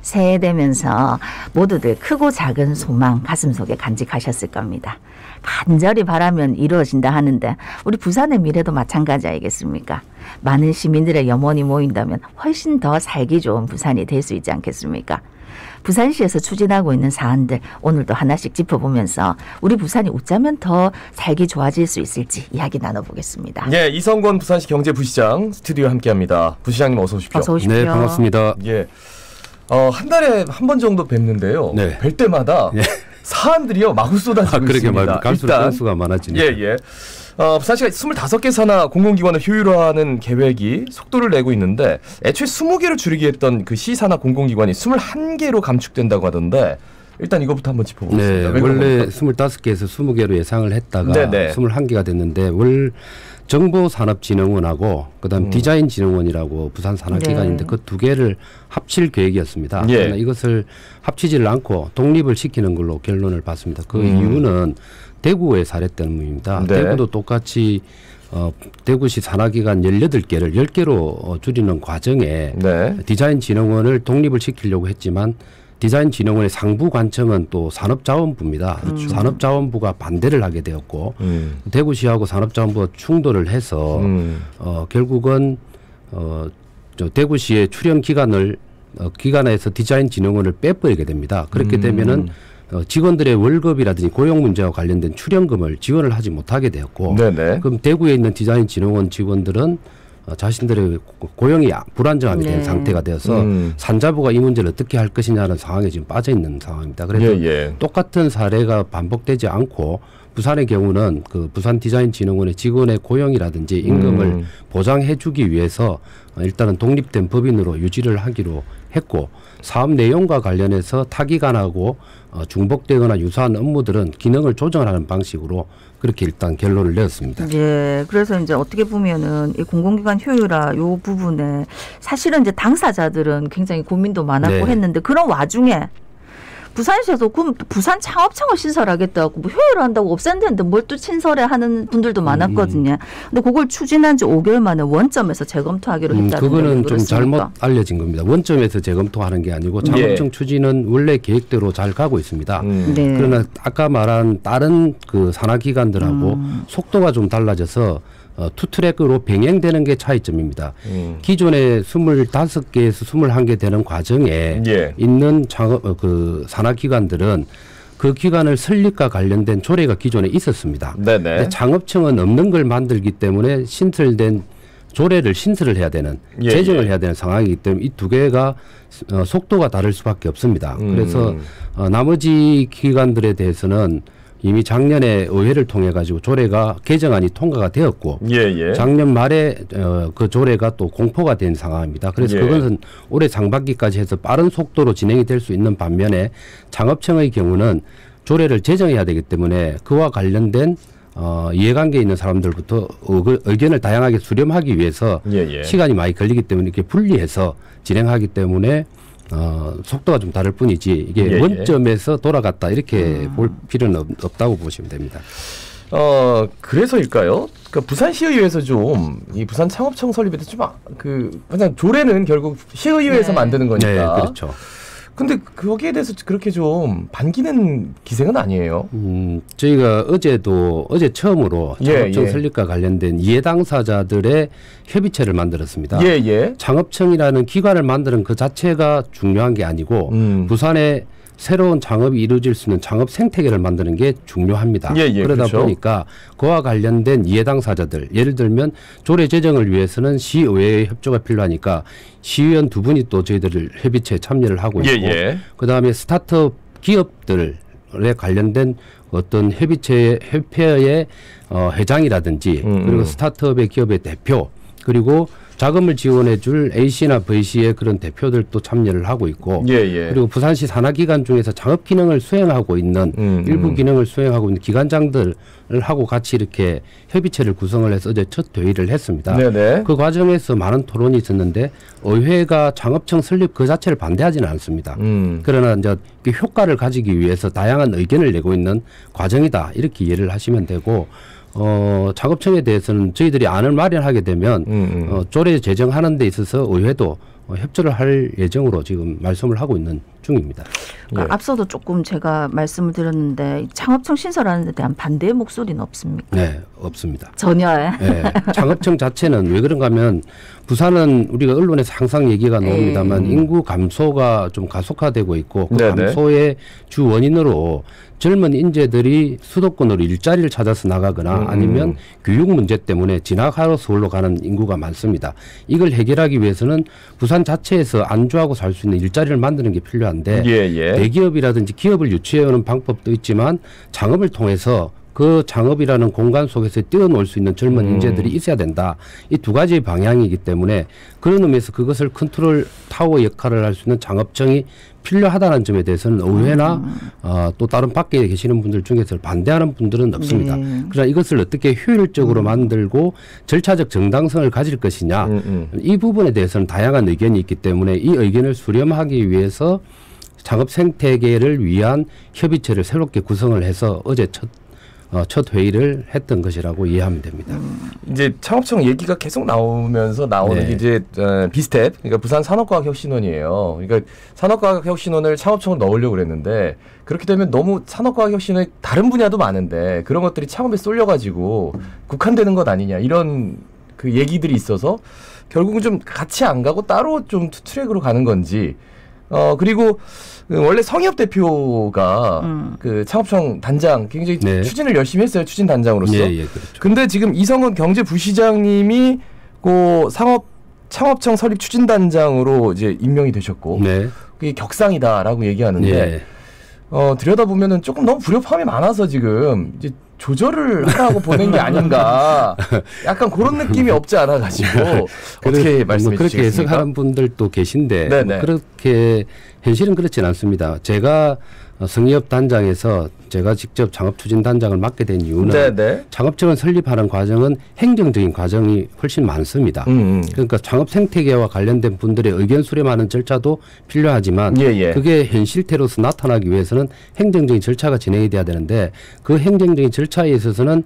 새해 되면서 모두들 크고 작은 소망 가슴속에 간직하셨을 겁니다. 간절히 바라면 이루어진다 하는데 우리 부산의 미래도 마찬가지 아니겠습니까? 많은 시민들의 염원이 모인다면 훨씬 더 살기 좋은 부산이 될 수 있지 않겠습니까? 부산시에서 추진하고 있는 사안들 오늘도 하나씩 짚어보면서 우리 부산이 어쩌면 더 살기 좋아질 수 있을지 이야기 나눠보겠습니다. 네, 이성권 부산시 경제부시장 스튜디오에 함께합니다. 부시장님 어서 오십시오. 어서 오십시오. 네, 반갑습니다. 예, 한 달에 한 번 정도 뵙는데요. 네. 뵐 때마다 사안들이요 마구 쏟아지고 그러게 있습니다. 말이죠. 갈수록 건수가 많아지니까. 예. 부산시가 25개 산하 공공기관을 효율화하는 계획이 속도를 내고 있는데 애초에 20개로 줄이기 했던 그 시 산하 공공기관이 21개로 감축된다고 하던데 일단 이거부터 한번 짚어보겠습니다. 네, 원래 25개에서 20개로 예상을 했다가 네네. 21개가 됐는데 정보산업진흥원하고 그다음 디자인진흥원이라고 부산 산하기관인데 그 두 개를 합칠 계획이었습니다. 예. 그러나 이것을 합치지를 않고 독립을 시키는 걸로 결론을 봤습니다. 그 이유는 대구의 사례 때문입니다. 네. 대구도 똑같이 대구시 산하기관 18개를 10개로 줄이는 과정에 네. 디자인진흥원을 독립을 시키려고 했지만 디자인진흥원의 상부관청은 또 산업자원부입니다. 그렇죠. 산업자원부가 반대를 하게 되었고 대구시하고 산업자원부가 충돌을 해서 결국은 저 대구시의 출연 기관에서 디자인진흥원을 빼버리게 됩니다. 그렇게 되면은 직원들의 월급이라든지 고용 문제와 관련된 출연금을 지원을 하지 못하게 되었고, 네네. 그럼 대구에 있는 디자인진흥원 직원들은 자신들의 고용이 불안정하게 된 상태가 되어서 산자부가 이 문제를 어떻게 할 것이냐는 상황에 지금 빠져 있는 상황입니다. 그래서 똑같은 사례가 반복되지 않고 부산의 경우는 그 부산 디자인진흥원의 직원의 고용이라든지 임금을 보장해주기 위해서 일단은 독립된 법인으로 유지를 하기로 했고, 사업 내용과 관련해서 타기관하고 중복되거나 유사한 업무들은 기능을 조정하는 방식으로 그렇게 일단 결론을 내었습니다. 예, 그래서 이제 어떻게 보면은 이 공공기관 효율화 요 부분에 사실은 이제 당사자들은 굉장히 고민도 많았고 했는데 그런 와중에 부산시에서 부산 창업청을 신설하겠다고 뭐 효율화한다고 없앤다는데 뭘 또 신설해 하는 분들도 많았거든요. 근데 그걸 추진한 지 5개월 만에 원점에서 재검토하기로 했다는 그거는 좀 잘못 알려진 겁니다. 원점에서 재검토하는 게 아니고 창업청 추진은 원래 계획대로 잘 가고 있습니다. 그러나 아까 말한 다른 그 산하기관들하고 속도가 좀 달라져서 투트랙으로 병행되는 게 차이점입니다. 기존에 25개에서 21개 되는 과정에 있는 그 산하기관들은 그 기관을 설립과 관련된 조례가 기존에 있었습니다. 근데 창업청은 없는 걸 만들기 때문에 신설된 조례를 신설을 해야 되는 제정을 해야 되는 상황이기 때문에 이 두 개가 속도가 다를 수밖에 없습니다. 그래서 나머지 기관들에 대해서는 이미 작년에 의회를 통해 가지고 조례가 개정안이 통과가 되었고 작년 말에 그 조례가 또 공포가 된 상황입니다. 그래서 그것은 올해 상반기까지 해서 빠른 속도로 진행이 될 수 있는 반면에 창업청의 경우는 조례를 제정해야 되기 때문에 그와 관련된 이해관계에 있는 사람들부터 의견을 다양하게 수렴하기 위해서 시간이 많이 걸리기 때문에 이렇게 분리해서 진행하기 때문에 속도가 좀 다를 뿐이지 이게 원점에서 돌아갔다 이렇게 볼 필요는 없다고 보시면 됩니다. 그래서일까요? 그러니까 부산시의회에서 좀 이 부산 창업청 설립에 대해서 좀 그냥 조례는 결국 시의회에서 만드는 거니까. 네, 그렇죠. 근데 거기에 대해서 그렇게 좀 반기는 기색은 아니에요. 저희가 어제 처음으로 창업청 설립과 관련된 이해 당사자들의 협의체를 만들었습니다. 창업청이라는 기관을 만드는 그 자체가 중요한 게 아니고 부산에 새로운 창업이 이루어질 수 있는 창업 생태계를 만드는 게 중요합니다. 그러다 보니까 그와 관련된 이해 당사자들, 예를 들면 조례 제정을 위해서는 시의회의 협조가 필요하니까 시의원 두 분이 또 저희들 협의체에 참여를 하고 있고 그다음에 스타트업 기업들에 관련된 어떤 협회의 회장이라든지 그리고 스타트업의 기업의 대표 그리고 자금을 지원해 줄 A씨나 V씨의 그런 대표들도 참여를 하고 있고 그리고 부산시 산하기관 중에서 창업 기능을 수행하고 있는 일부 기능을 수행하고 있는 기관장들을 하고 같이 이렇게 협의체를 구성을 해서 어제 첫 회의를 했습니다. 그 과정에서 많은 토론이 있었는데 의회가 창업청 설립 그 자체를 반대하지는 않습니다. 그러나 이제 효과를 가지기 위해서 다양한 의견을 내고 있는 과정이다 이렇게 이해를 하시면 되고 창업청에 대해서는 저희들이 안을 마련하게 되면 조례 제정하는 데 있어서 의회도 협조를 할 예정으로 지금 말씀을 하고 있는 중입니다. 그러니까 앞서도 조금 제가 말씀을 드렸는데 창업청 신설하는 데 대한 반대의 목소리는 없습니까? 네, 없습니다. 전혀요. 네, 창업청 자체는 왜 그런가 하면 부산은 우리가 언론에서 항상 얘기가 나옵니다만 인구 감소가 좀 가속화되고 있고 그 감소의 주 원인으로 젊은 인재들이 수도권으로 일자리를 찾아서 나가거나 아니면 교육 문제 때문에 진학하러 서울로 가는 인구가 많습니다. 이걸 해결하기 위해서는 부산 자체에서 안주하고 살 수 있는 일자리를 만드는 게 필요한데 대기업이라든지 기업을 유치해오는 방법도 있지만 창업을 통해서 그 창업이라는 공간 속에서 뛰어놀 수 있는 젊은 인재들이 있어야 된다. 이 두 가지의 방향이기 때문에 그런 의미에서 그것을 컨트롤 타워 역할을 할 수 있는 창업청이 필요하다는 점에 대해서는 의회나 또 다른 밖에 계시는 분들 중에서 반대하는 분들은 없습니다. 그러나 이것을 어떻게 효율적으로 만들고 절차적 정당성을 가질 것이냐 이 부분에 대해서는 다양한 의견이 있기 때문에 이 의견을 수렴하기 위해서 창업 생태계를 위한 협의체를 새롭게 구성을 해서 어제 첫 회의를 했던 것이라고 이해하면 됩니다. 이제 창업청 얘기가 계속 나오면서 나오는 게 이제 비스텝, 그러니까 부산 산업과학혁신원이에요. 그러니까 산업과학혁신원을 창업청으로 넣으려고 그랬는데 그렇게 되면 너무 산업과학혁신의 다른 분야도 많은데 그런 것들이 창업에 쏠려가지고 국한되는 것 아니냐 이런 그 얘기들이 있어서 결국은 좀 같이 안 가고 따로 좀 투 트랙으로 가는 건지. 그리고 원래 성희엽 대표가 그 창업청 단장 굉장히 추진을 열심히 했어요. 추진 단장으로서. 그렇죠. 근데 지금 이성근 경제부시장님이 그 창업청 설립 추진 단장으로 이제 임명이 되셨고 그게 격상이다라고 얘기하는데 들여다보면은 조금 너무 불협화음이 많아서 지금 이제 조절을 하라고 보낸 게 아닌가 약간 그런 느낌이 없지 않아 가지고 어떻게 말씀해 주시겠습니까? 그렇게 해석하는 분들도 계신데 뭐 그렇게 현실은 그렇지는 않습니다. 제가 성희엽 단장에서 제가 직접 창업추진단장을 맡게 된 이유는 창업청을 설립하는 과정은 행정적인 과정이 훨씬 많습니다. 그러니까 창업 생태계와 관련된 분들의 의견 수렴하는 절차도 필요하지만 그게 현실태로서 나타나기 위해서는 행정적인 절차가 진행이 돼야 되는데 그 행정적인 절차에 있어서는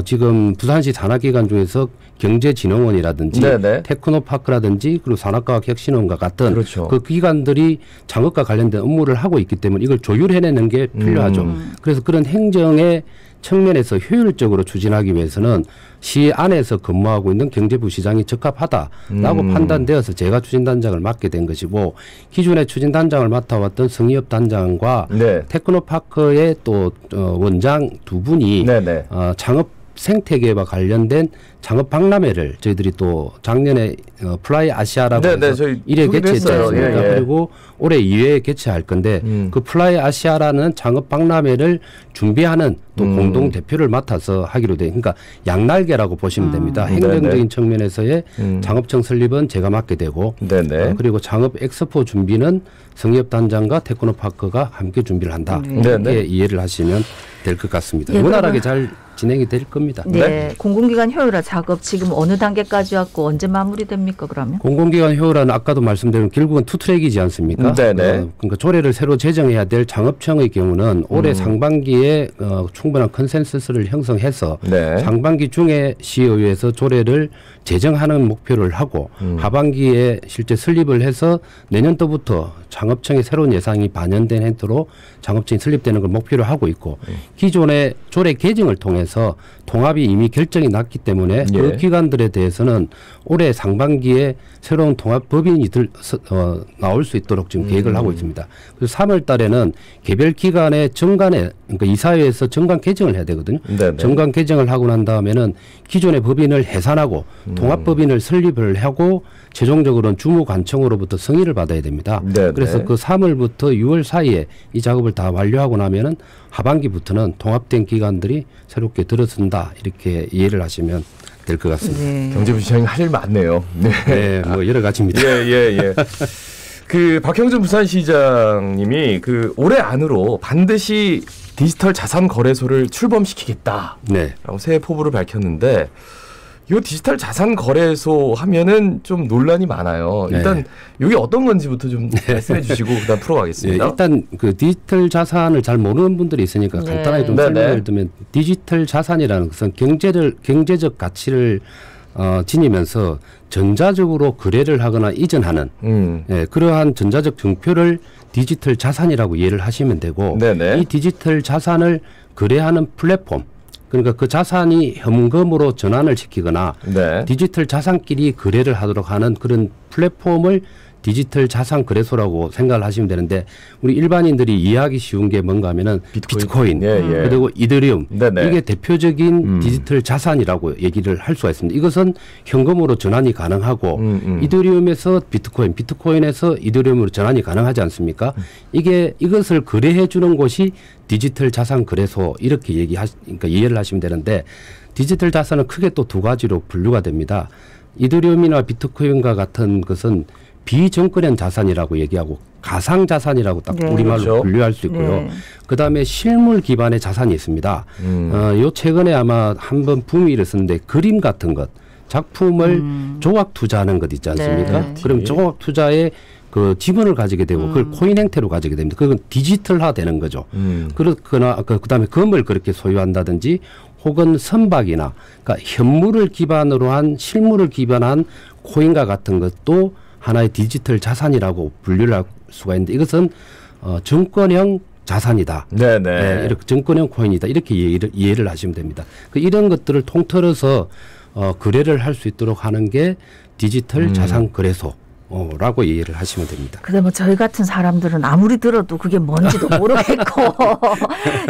지금 부산시 산하기관 중에서 경제진흥원이라든지 테크노파크라든지 그리고 산업과학혁신원과 같은 그 기관들이 창업과 관련된 업무를 하고 있기 때문에 이걸 조율해내는 게 필요하죠. 그래서 그런 행정의 측면에서 효율적으로 추진하기 위해서는 시 안에서 근무하고 있는 경제부시장이 적합하다라고 판단되어서 제가 추진단장을 맡게 된 것이고 기존에 추진단장을 맡아왔던 성희엽 단장과 테크노파크의 또 원장 두 분이 창업 생태계와 관련된 창업 박람회를 저희들이 또 작년에 플라이 아시아라고 해서 1회 개최했지 않습니까? 그리고 올해 2회 개최할 건데 그 플라이 아시아라는 창업 박람회를 준비하는 또 공동 대표를 맡아서 하기로 돼. 그러니까 양날개라고 보시면 됩니다. 행정적인 측면에서의 창업청 설립은 제가 맡게 되고 그리고 창업 엑스포 준비는 성희엽 단장과 테크노파크가 함께 준비를 한다. 이렇게 이해를 하시면 될 것 같습니다. 원활하게 잘 진행이 될 겁니다. 공공기관 효율화 작업 지금 어느 단계까지 왔고 언제 마무리됩니까 그러면? 공공기관 효율화는 아까도 말씀드린 결국은 투트랙이지 않습니까? 그러니까 조례를 새로 제정해야 될 창업청의 경우는 올해 상반기에 충분한 컨센서스를 형성해서 상반기 중에 시의회에서 조례를 제정하는 목표를 하고 하반기에 실제 설립을 해서 내년도부터 창업청의 새로운 예산이 반영된 행태로 창업청이 설립되는 걸 목표로 하고 있고 기존의 조례 개정을 통해서 통합이 이미 결정이 났기 때문에 그 기관들에 대해서는 올해 상반기에 새로운 통합법인이 나올 수 있도록 지금 계획을 하고 있습니다. 그래서 3월 달에는 개별 기관의 정관에 그러니까 이사회에서 정관 개정을 해야 되거든요. 정관 개정을 하고 난 다음에는 기존의 법인을 해산하고 통합법인을 설립을 하고 최종적으로는 주무관청으로부터 승인을 받아야 됩니다. 그래서 그 3월부터 6월 사이에 이 작업을 다 완료하고 나면은 하반기부터는 통합된 기관들이 새롭게 들어선다 이렇게 이해를 하시면 될 것 같습니다. 경제부시장이 할 일 많네요. 뭐 여러 가지입니다. 그 박형준 부산시장님이 그 올해 안으로 반드시 디지털 자산 거래소를 출범시키겠다라고 새해 포부를 밝혔는데 이 디지털 자산 거래소 하면은 좀 논란이 많아요. 일단 이게 어떤 건지부터 좀 말씀해 주시고 그다음 풀어가겠습니다. 일단 그 디지털 자산을 잘 모르는 분들이 있으니까 간단하게 좀 설명을 드리면 디지털 자산이라는 것은 경제적 가치를 지니면서 전자적으로 거래를 하거나 이전하는 그러한 전자적 증표를 디지털 자산이라고 이해를 하시면 되고 네네. 이 디지털 자산을 거래하는 플랫폼 그러니까 그 자산이 현금으로 전환을 시키거나 네. 디지털 자산끼리 거래를 하도록 하는 그런 플랫폼을 디지털 자산 거래소라고 생각을 하시면 되는데 우리 일반인들이 이해하기 쉬운 게 뭔가 하면은 비트코인 그리고 이더리움 네네. 이게 대표적인 디지털 자산이라고 얘기를 할 수가 있습니다. 이것은 현금으로 전환이 가능하고 이더리움에서 비트코인에서 이더리움으로 전환이 가능하지 않습니까? 이것을 거래해 주는 곳이 디지털 자산 거래소 이렇게 그러니까 이해를 하시면 되는데 디지털 자산은 크게 또 두 가지로 분류가 됩니다. 이더리움이나 비트코인과 같은 것은 비정권형 자산이라고 얘기하고 가상자산이라고 딱 우리말로 그렇죠. 분류할 수 있고요. 그다음에 실물 기반의 자산이 있습니다. 요 최근에 아마 한번 붐이 일었었는데 그림 같은 것, 작품을 조각 투자하는 것 있지 않습니까? 그럼 조각 투자에 그 지분을 가지게 되고 그걸 코인 형태로 가지게 됩니다. 그건 디지털화 되는 거죠. 그렇거나 그다음에 금을 그렇게 소유한다든지 혹은 선박이나 그러니까 현물을 기반으로 한 실물을 기반한 코인과 같은 것도 하나의 디지털 자산이라고 분류를 할 수가 있는데 이것은 정권형 자산이다. 네네. 이렇게 정권형 코인이다. 이렇게 이해를 하시면 됩니다. 이런 것들을 통틀어서 거래를 할 수 있도록 하는 게 디지털 자산 거래소. 라고 이해를 하시면 됩니다. 근데 뭐 저희 같은 사람들은 아무리 들어도 그게 뭔지도 모르겠고,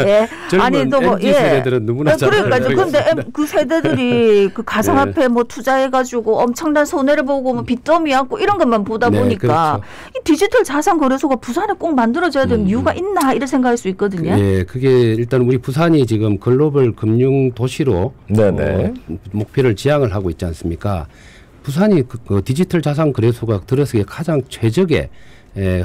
예. 아니 또 뭐 MZ 세대들은 누구나 잘 알고 그러니까 근데 그 세대들이 그 가상화폐 뭐 투자해가지고 엄청난 손해를 보고 뭐 빚더미 안고 이런 것만 보다 보니까 그렇죠. 이 디지털 자산 거래소가 부산에 꼭 만들어져야 되는 이유가 있나 이런 생각할 수 있거든요. 예, 그게 일단 우리 부산이 지금 글로벌 금융 도시로 목표를 지향을 하고 있지 않습니까? 부산이 그 디지털 자산 거래소가 들어서기에 가장 최적의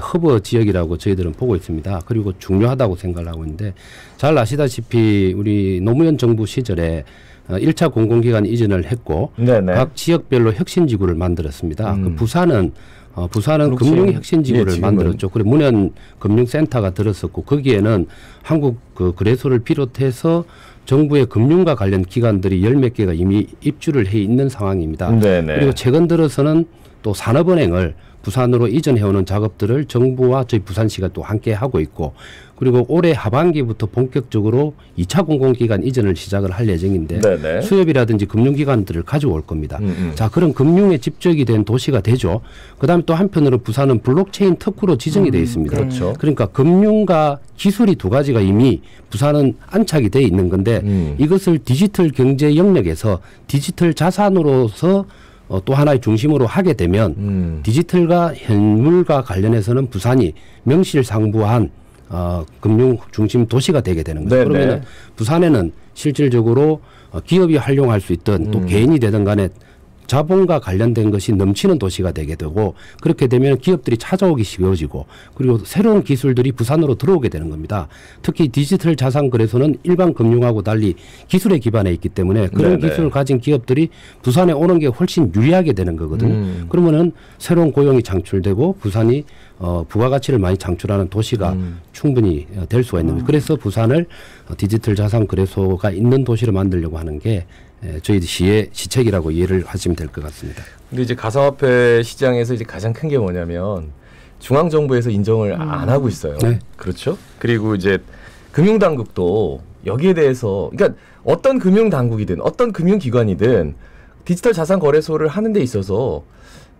허브 지역이라고 저희들은 보고 있습니다. 그리고 중요하다고 생각을 하고 있는데 잘 아시다시피 우리 노무현 정부 시절에 1차 공공기관 이전을 했고 각 지역별로 혁신지구를 만들었습니다. 그 부산은 금융혁신지구를 만들었죠. 그리고 문현 금융센터가 들었었고 거기에는 한국 그 거래소를 비롯해서 정부의 금융과 관련 기관들이 10몇 개가 이미 입주를 해 있는 상황입니다. 그리고 최근 들어서는 또 산업은행을 부산으로 이전해오는 작업들을 정부와 저희 부산시가 또 함께 하고 있고 그리고 올해 하반기부터 본격적으로 2차 공공기관 이전을 시작을 할 예정인데 수협이라든지 금융기관들을 가져올 겁니다. 자, 그런 금융에 집적이 된 도시가 되죠. 그다음에 또 한편으로 부산은 블록체인 특구로 지정이 되어 있습니다. 그러니까 금융과 기술이 두 가지가 이미 부산은 안착이 되어 있는 건데 이것을 디지털 경제 영역에서 디지털 자산으로서 또 하나의 중심으로 하게 되면 디지털과 현물과 관련해서는 부산이 명실상부한 금융 중심 도시가 되게 되는 거죠. 그러면 부산에는 실질적으로 기업이 활용할 수 있던 또 개인이 되든 간에 자본과 관련된 것이 넘치는 도시가 되게 되고 그렇게 되면 기업들이 찾아오기 쉬워지고 그리고 새로운 기술들이 부산으로 들어오게 되는 겁니다. 특히 디지털 자산 거래소는 일반 금융하고 달리 기술에 기반해 있기 때문에 그런 기술을 가진 기업들이 부산에 오는 게 훨씬 유리하게 되는 거거든요. 그러면은 새로운 고용이 창출되고 부산이 부가가치를 많이 창출하는 도시가 충분히 될 수가 있는 거죠. 그래서 부산을 디지털 자산 거래소가 있는 도시로 만들려고 하는 게 저희 시의 시책이라고 이해를 하시면 될 것 같습니다. 근데 이제 가상화폐 시장에서 이제 가장 큰 게 뭐냐면 중앙 정부에서 인정을 안 하고 있어요. 그렇죠? 그리고 이제 금융 당국도 여기에 대해서 그러니까 어떤 금융 당국이든 어떤 금융 기관이든 디지털 자산 거래소를 하는 데 있어서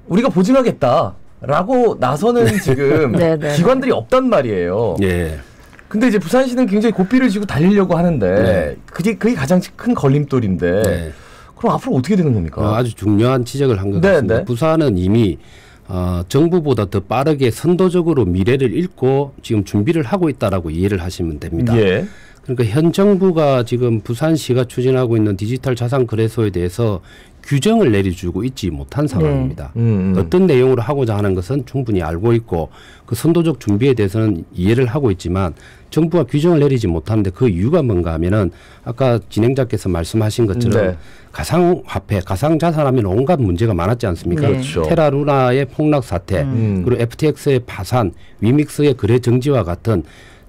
우리가 보증하겠다라고 나서는 지금 기관들이 없단 말이에요. 근데 이제 부산시는 굉장히 고삐를 쥐고 달리려고 하는데 그게 가장 큰 걸림돌인데 그럼 앞으로 어떻게 되는 겁니까? 아주 중요한 지적을 한 것 같습니다. 부산은 이미 정부보다 더 빠르게 선도적으로 미래를 읽고 지금 준비를 하고 있다라고 이해를 하시면 됩니다. 그러니까 현 정부가 지금 부산시가 추진하고 있는 디지털 자산 거래소에 대해서 규정을 내려주고 있지 못한 상황입니다. 어떤 내용으로 하고자 하는 것은 충분히 알고 있고 그 선도적 준비에 대해서는 이해를 하고 있지만 정부가 규정을 내리지 못하는데 그 이유가 뭔가 하면은 아까 진행자께서 말씀하신 것처럼 가상화폐, 가상자산하면 온갖 문제가 많았지 않습니까? 테라루나의 폭락 사태, 그리고 FTX의 파산, 위믹스의 거래 정지와 같은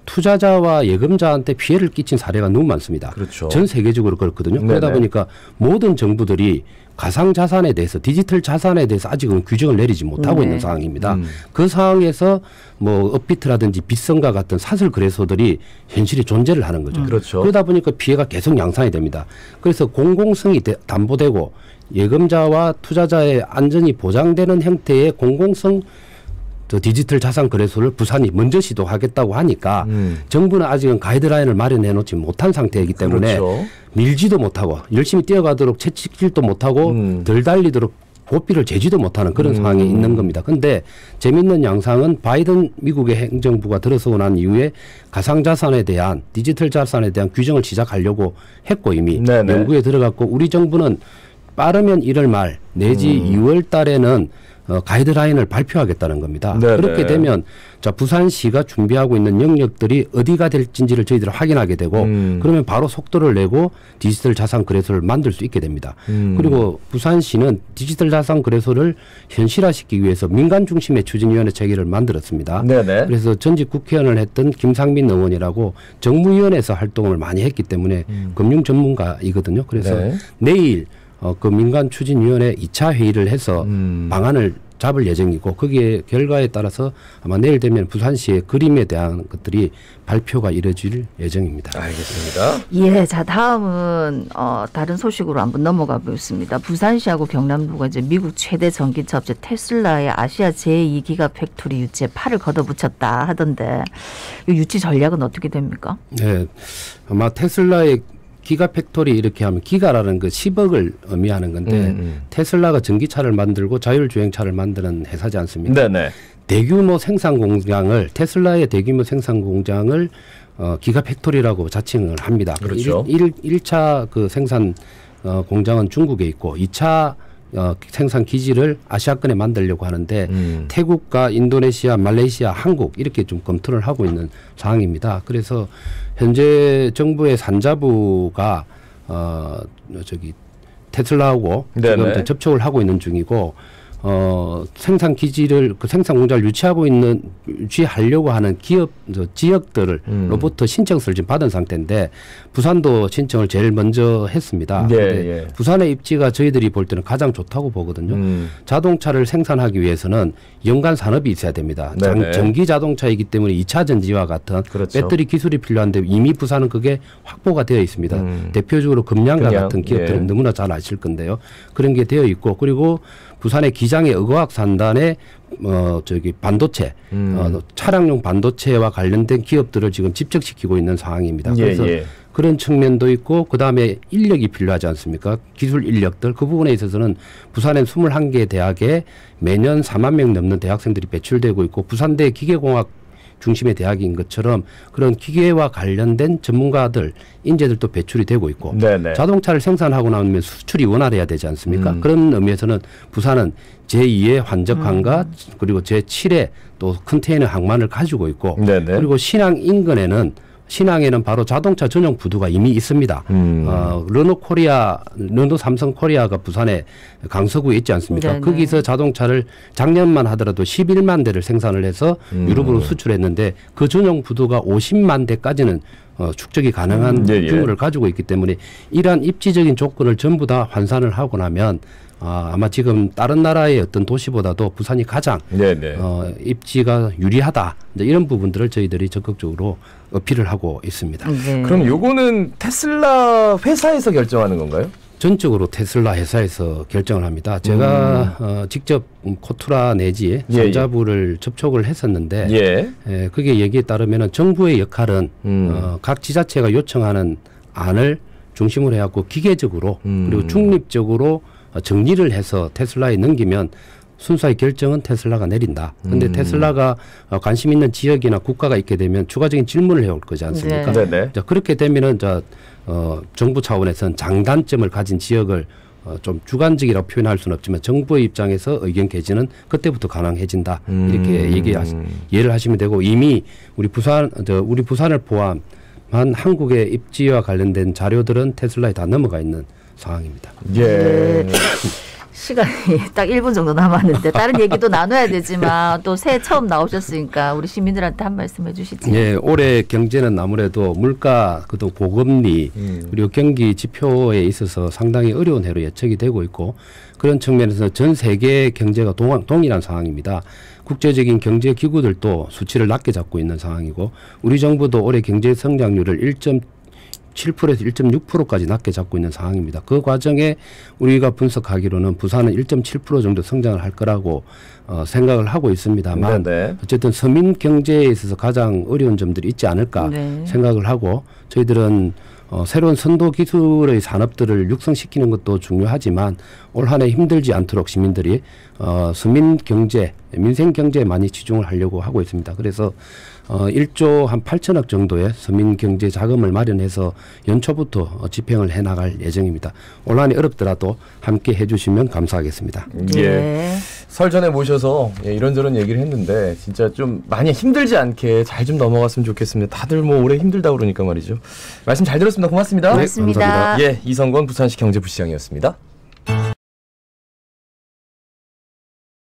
투자자와 예금자한테 피해를 끼친 사례가 너무 많습니다. 그렇죠. 전 세계적으로 그렇거든요. 네네. 그러다 보니까 모든 정부들이 가상자산에 대해서 디지털 자산에 대해서 아직은 규정을 내리지 못하고 있는 상황입니다. 그 상황에서 뭐 업비트라든지 빗성과 같은 사설 거래소들이 현실에 존재를 하는 거죠. 그렇죠. 그러다 보니까 피해가 계속 양산이 됩니다. 그래서 공공성이 담보되고 예금자와 투자자의 안전이 보장되는 형태의 공공성 디지털 자산 거래소를 부산이 먼저 시도하겠다고 하니까 정부는 아직은 가이드라인을 마련해 놓지 못한 상태이기 때문에 그렇죠. 밀지도 못하고 열심히 뛰어가도록 채찍질도 못하고 덜 달리도록 고삐를 재지도 못하는 그런 상황에 있는 겁니다. 그런데 재미있는 양상은 바이든 미국의 행정부가 들어서고 난 이후에 가상자산에 대한 디지털 자산에 대한 규정을 시작하려고 했고 이미 네네. 연구에 들어갔고 우리 정부는 빠르면 1월 말 내지 2월 달에는 가이드라인을 발표하겠다는 겁니다. 네네. 그렇게 되면 자 부산시가 준비하고 있는 영역들이 어디가 될지를 저희들이 확인하게 되고 그러면 바로 속도를 내고 디지털 자산 거래소를 만들 수 있게 됩니다. 그리고 부산시는 디지털 자산 거래소를 현실화시키기 위해서 민간 중심의 추진위원회 체계를 만들었습니다. 네네. 그래서 전직 국회의원을 했던 김상민 의원이라고 정무위원회에서 활동을 많이 했기 때문에 금융 전문가이거든요. 그래서 네. 내일 그 민간추진위원회 2차 회의를 해서 방안을 잡을 예정이고 거기에 결과에 따라서 아마 내일 되면 부산시의 그림에 대한 것들이 발표가 이뤄질 예정입니다. 알겠습니다. 예, 자 다음은 다른 소식으로 한번 넘어가 보겠습니다. 부산시하고 경남도가 이제 미국 최대 전기차 업체 테슬라의 아시아 제2기가 팩토리 유치에 팔을 걷어붙였다 하던데 이 유치 전략은 어떻게 됩니까? 네, 아마 테슬라의 기가 팩토리 이렇게 하면 기가라는 그 10억을 의미하는 건데 테슬라가 전기차를 만들고 자율주행차를 만드는 회사지 않습니까? 네네. 대규모 생산 공장을 테슬라의 대규모 생산 공장을 기가 팩토리라고 자칭을 합니다. 그렇죠. 1차 그 생산 공장은 중국에 있고 2차 생산 기지를 아시아권에 만들려고 하는데 태국과 인도네시아, 말레이시아, 한국 이렇게 좀 검토를 하고 있는 상황입니다. 그래서 현재 정부의 산자부가 테슬라하고 지금 접촉을 하고 있는 중이고 생산 기지를 그 생산 공장을 유치하려고 하는 기업 지역들로부터 신청서를 지금 받은 상태인데 부산도 신청을 제일 먼저 했습니다. 예. 부산의 입지가 저희들이 볼 때는 가장 좋다고 보거든요. 자동차를 생산하기 위해서는 연간 산업이 있어야 됩니다. 전기 자동차이기 때문에 2차 전지와 같은 그렇죠. 배터리 기술이 필요한데 이미 부산은 그게 확보가 되어 있습니다. 대표적으로 금양과 같은 기업들은 예. 너무나 잘 아실 건데요. 그런 게 되어 있고 그리고 부산의 기장의 의과학 산단에 반도체, 차량용 반도체와 관련된 기업들을 지금 집적시키고 있는 상황입니다. 그래서 그런 측면도 있고 그다음에 인력이 필요하지 않습니까? 기술 인력들 그 부분에 있어서는 부산의 21개 대학에 매년 4만 명 넘는 대학생들이 배출되고 있고 부산대 기계공학 중심의 대학인 것처럼 그런 기계와 관련된 전문가들 인재들도 배출이 되고 있고 네네. 자동차를 생산하고 나면 수출이 원활해야 되지 않습니까? 그런 의미에서는 부산은 제2의 환적항과 그리고 제7의 또 컨테이너 항만을 가지고 있고 네네. 그리고 신항 인근에는 신항에는 바로 자동차 전용 부두가 이미 있습니다. 르노 삼성 코리아가 부산에 강서구에 있지 않습니까? 네네. 거기서 자동차를 작년만 하더라도 11만 대를 생산을 해서 유럽으로 수출했는데 그 전용 부두가 50만 대까지는 축적이 가능한 규모를 가지고 있기 때문에 이러한 입지적인 조건을 전부 다 환산을 하고 나면 아마 지금 다른 나라의 어떤 도시보다도 부산이 가장 입지가 유리하다. 이런 부분들을 저희들이 적극적으로 어필을 하고 있습니다. 네. 그럼 요거는 테슬라 회사에서 결정하는 건가요? 전적으로 테슬라 회사에서 결정을 합니다. 제가 직접 코투라 내지 산자부를 접촉을 했었는데 그게 얘기에 따르면 정부의 역할은 각 지자체가 요청하는 안을 중심으로 해갖고 기계적으로 그리고 중립적으로 정리를 해서 테슬라에 넘기면 순수하게 결정은 테슬라가 내린다. 그런데 테슬라가 관심 있는 지역이나 국가가 있게 되면 추가적인 질문을 해올 거지 않습니까? 네. 자, 그렇게 되면은 정부 차원에서는 장단점을 가진 지역을 좀 주관적이라고 표현할 수는 없지만 정부의 입장에서 의견 개진은 그때부터 가능해진다. 이렇게 이해를 하시면 되고 이미 우리 부산을 포함한 한국의 입지와 관련된 자료들은 테슬라에 다 넘어가 있는 상황입니다. 예. 시간이 딱 1분 정도 남았는데 다른 얘기도 나눠야 되지만 또 새해 처음 나오셨으니까 우리 시민들한테 한 말씀 해주시죠. 네, 올해 경제는 아무래도 물가, 그도 고금리 그리고 경기 지표에 있어서 상당히 어려운 해로 예측이 되고 있고 그런 측면에서 전 세계 경제가 동일한 상황입니다. 국제적인 경제 기구들도 수치를 낮게 잡고 있는 상황이고 우리 정부도 올해 경제 성장률을 1.7%에서 1.6%까지 낮게 잡고 있는 상황입니다. 그 과정에 우리가 분석하기로는 부산은 1.7% 정도 성장을 할 거라고 생각을 하고 있습니다만 네. 어쨌든 서민 경제에 있어서 가장 어려운 점들이 있지 않을까 생각을 하고 저희들은 새로운 선도 기술의 산업들을 육성시키는 것도 중요하지만 올 한 해 힘들지 않도록 시민들이 서민 경제, 민생 경제에 많이 치중을 하려고 하고 있습니다. 그래서 1조 한 8천억 정도의 서민 경제 자금을 마련해서 연초부터 집행을 해나갈 예정입니다. 올 한 해 어렵더라도 함께 해주시면 감사하겠습니다. 예. 설 전에 모셔서 이런저런 얘기를 했는데 진짜 좀 많이 힘들지 않게 잘 좀 넘어갔으면 좋겠습니다. 다들 뭐 올해 힘들다 그러니까 말이죠. 말씀 잘 들었습니다. 고맙습니다. 고맙습니다. 감사합니다. 예, 이성건 부산시 경제부시장이었습니다.